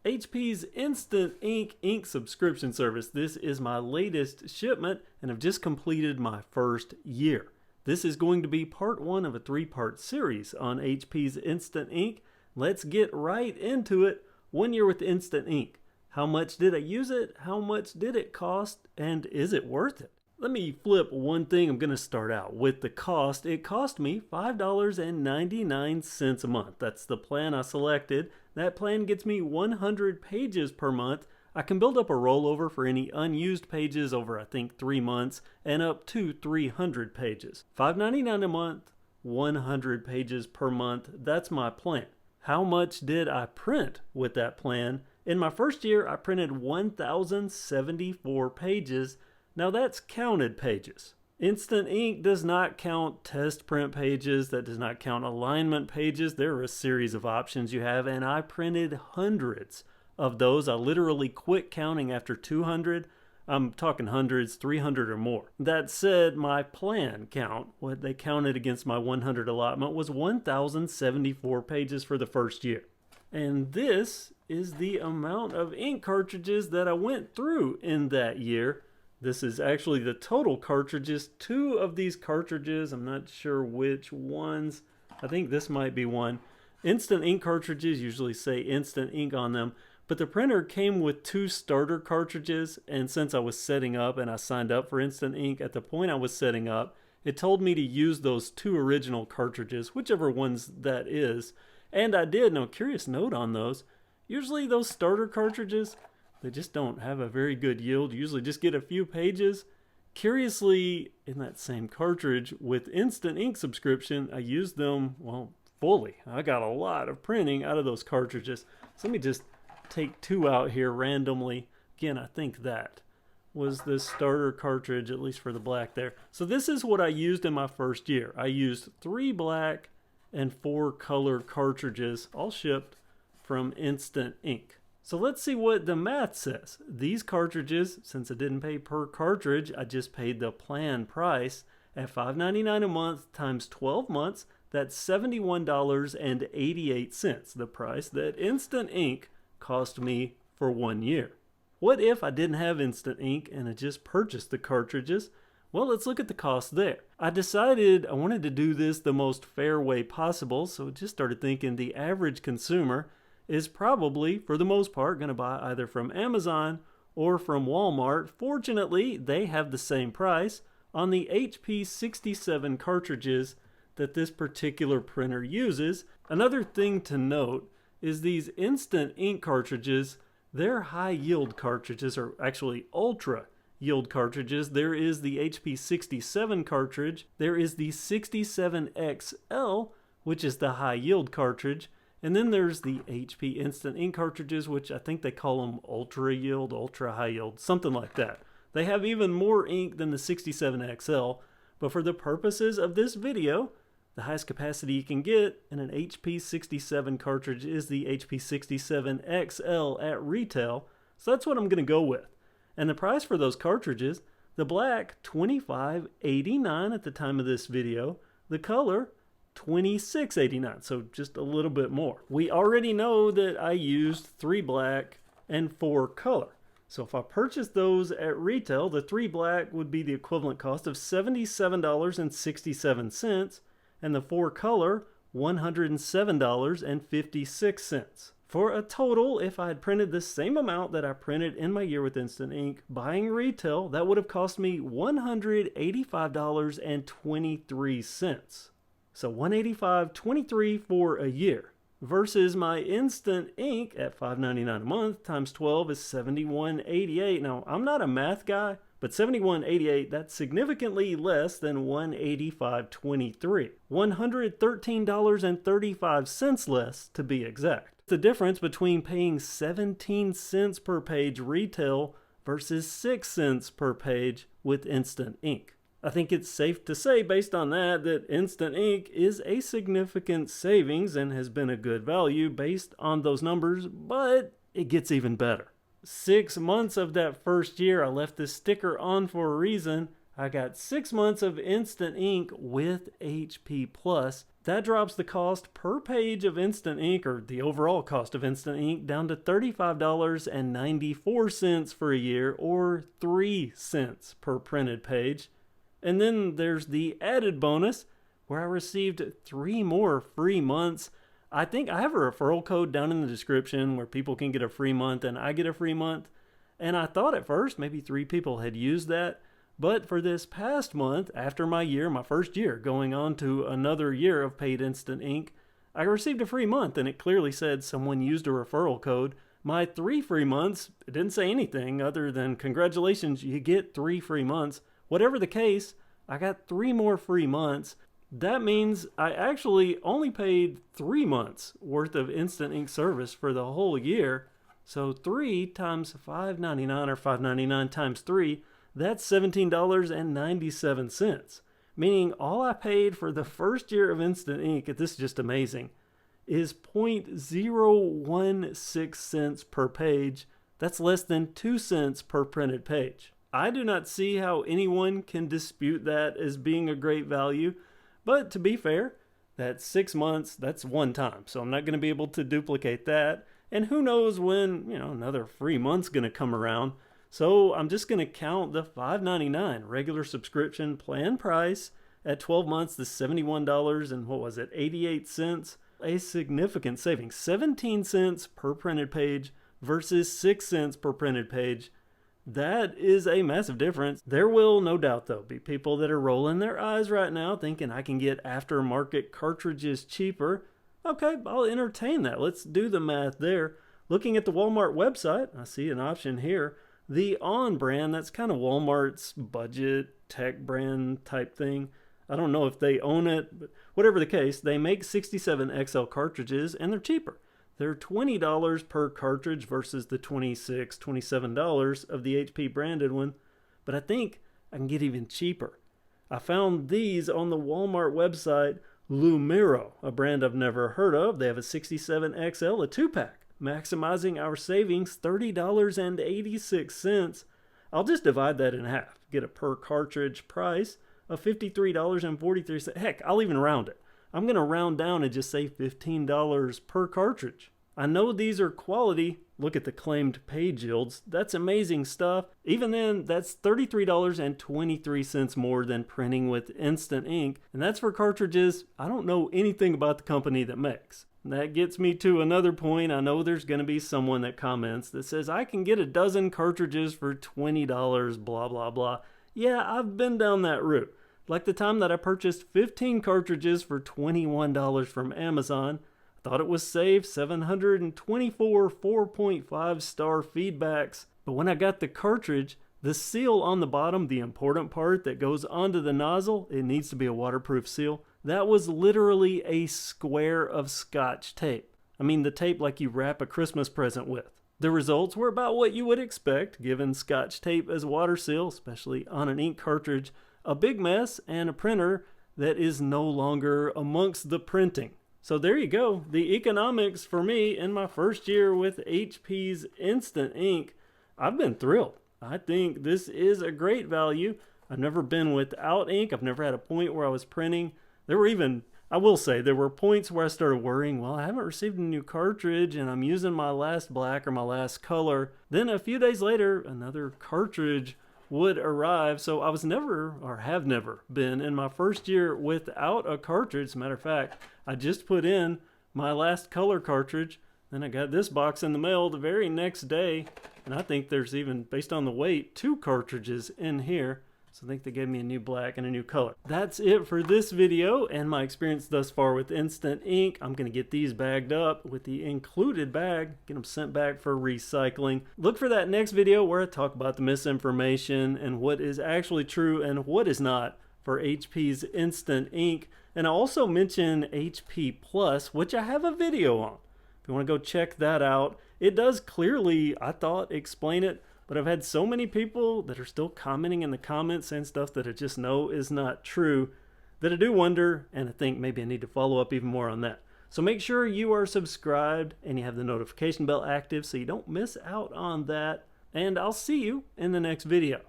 HP's Instant Ink subscription service. This is my latest shipment and I've just completed my first year. This is going to be part one of a three-part series on HP's Instant Ink. Let's get right into it. 1 year with Instant Ink. How much did I use it? How much did it cost? And is it worth it? Let me flip one thing. I'm going to start out with the cost. It cost me $5.99 a month. That's the plan I selected. That plan gets me 100 pages per month. I can build up a rollover for any unused pages over, I think, 3 months and up to 300 pages. $5.99 a month, 100 pages per month. That's my plan. How much did I print with that plan? In my first year, I printed 1,074 pages. Now that's counted pages. Instant Ink does not count test print pages. That does not count alignment pages. There are a series of options you have, and I printed hundreds of those. I literally quit counting after 200. I'm talking hundreds, 300 or more. That said, my plan count, what they counted against my 100 allotment, was 1,074 pages for the first year. And this is the amount of ink cartridges that I went through in that year. This is actually the total cartridges. 2 of these cartridges, I'm not sure which ones. I think this might be one. Instant Ink cartridges usually say Instant Ink on them, but the printer came with 2 starter cartridges, and since I was setting up and I signed up for Instant Ink, at the point I was setting up, it told me to use those 2 original cartridges, whichever ones that is, and I did. Now, curious note on those, usually those starter cartridges, they just don't have a very good yield. You usually just get a few pages. Curiously, in that same cartridge with Instant Ink subscription, I used them, well, fully. I got a lot of printing out of those cartridges. So let me just take 2 out here randomly. Again, I think that was the starter cartridge, at least for the black there. So this is what I used in my first year. I used 3 black and 4 color cartridges, all shipped from Instant Ink. So let's see what the math says. These cartridges, since I didn't pay per cartridge, I just paid the plan price at $5.99 a month times 12 months. That's $71.88, the price that Instant Ink cost me for 1 year. What if I didn't have Instant Ink and I just purchased the cartridges? Well, let's look at the cost there. I decided I wanted to do this the most fair way possible, so I just started thinking the average consumer is probably, for the most part, going to buy either from Amazon or from Walmart. Fortunately, they have the same price on the HP 67 cartridges that this particular printer uses. Another thing to note is these Instant Ink cartridges, they're high yield cartridges, or actually ultra yield cartridges. There is the HP 67 cartridge, there is the 67XL, which is the high yield cartridge, and then there's the HP Instant Ink cartridges, which I think they call them ultra yield, ultra high yield, something like that. They have even more ink than the 67XL, but for the purposes of this video, the highest capacity you can get in an HP 67 cartridge is the HP 67XL at retail, so that's what I'm going to go with. And the price for those cartridges, the black, $25.89 at the time of this video, the color, $26.89, so just a little bit more. We already know that I used 3 black and 4 color. So if I purchased those at retail, the 3 black would be the equivalent cost of $77.67, and the 4 color, $107.56. For a total, if I had printed the same amount that I printed in my year with Instant Ink, buying retail, that would have cost me $185.23. So $185.23 for a year versus my Instant Ink at $5.99 a month times 12 is $71.88. Now, I'm not a math guy, but $71.88, that's significantly less than $185.23. $113.35 less to be exact. The difference between paying 17 cents per page retail versus 6 cents per page with Instant Ink. I think it's safe to say, based on that Instant Ink is a significant savings and has been a good value based on those numbers, but it gets even better. 6 months of that first year, I left this sticker on for a reason. I got 6 months of Instant Ink with HP Plus. That drops the cost per page of Instant Ink, or the overall cost of Instant Ink, down to $35.94 for a year, or 3 cents per printed page. And then there's the added bonus, where I received 3 more free months. I think I have a referral code down in the description where people can get a free month and I get a free month. And I thought at first maybe 3 people had used that. But for this past month, after my first year, going on to another year of paid Instant Ink, I received a free month, and it clearly said someone used a referral code. My 3 free months, it didn't say anything other than congratulations, you get 3 free months. Whatever the case, I got 3 more free months. That means I actually only paid 3 months worth of Instant Ink service for the whole year. So 3 times $5.99 or $5.99 times 3, that's $17.97, meaning all I paid for the first year of Instant Ink, this is just amazing, is 0.016 cents per page. That's less than 2 cents per printed page. I do not see how anyone can dispute that as being a great value, but to be fair, that's 6 months, that's one time, so I'm not going to be able to duplicate that, and who knows when, another free month's going to come around. So I'm just going to count the $5.99 regular subscription plan price at 12 months, the $71 and 88 cents, a significant savings, 17 cents per printed page versus 6 cents per printed page. That is a massive difference. There will, no doubt though, be people that are rolling their eyes right now thinking I can get aftermarket cartridges cheaper. Okay, I'll entertain that. Let's do the math there. Looking at the Walmart website, I see an option here. The On brand, that's kind of Walmart's budget tech brand type thing. I don't know if they own it, but whatever the case, they make 67 XL cartridges and they're cheaper. They're $20 per cartridge versus the $26, $27 of the HP branded one. But I think I can get even cheaper. I found these on the Walmart website, Lumiro, a brand I've never heard of. They have a 67 XL, a 2-pack. Maximizing our savings, $30.86. I'll just divide that in half. Get a per cartridge price of $53.43. Heck, I'll even round it. I'm going to round down and just say $15 per cartridge. I know these are quality. Look at the claimed page yields. That's amazing stuff. Even then, that's $33.23 more than printing with Instant Ink. And that's for cartridges I don't know anything about the company that makes. That gets me to another point. I know there's going to be someone that comments that says, I can get a dozen cartridges for $20, blah, blah, blah. Yeah, I've been down that route. Like the time that I purchased 15 cartridges for $21 from Amazon. I thought it was safe, 724 4.5 star feedbacks. But when I got the cartridge, the seal on the bottom, the important part that goes onto the nozzle, it needs to be a waterproof seal. That was literally a square of Scotch tape. I mean, the tape like you wrap a Christmas present with. The results were about what you would expect, given Scotch tape as a water seal, especially on an ink cartridge. A big mess and a printer that is no longer amongst the printing. So there you go. The economics for me in my first year with HP's Instant Ink, I've been thrilled. I think this is a great value. I've never been without ink. I've never had a point where I was printing. There were even, I will say, there were points where I started worrying, well, I haven't received a new cartridge and I'm using my last black or my last color. Then a few days later, another cartridge would arrive. So I was never, or have never been in my first year without a cartridge. As a matter of fact, I just put in my last color cartridge. Then I got this box in the mail the very next day. And I think there's even, based on the weight, 2 cartridges in here. So I think they gave me a new black and a new color. That's it for this video and my experience thus far with Instant Ink. I'm going to get these bagged up with the included bag, get them sent back for recycling. Look for that next video where I talk about the misinformation and what is actually true and what is not for HP's Instant Ink. And I also mention HP Plus, which I have a video on. If you want to go check that out, it does clearly, I thought, explain it. But I've had so many people that are still commenting in the comments saying stuff that I just know is not true that I do wonder, and I think maybe I need to follow up even more on that. So make sure you are subscribed and you have the notification bell active so you don't miss out on that. And I'll see you in the next video.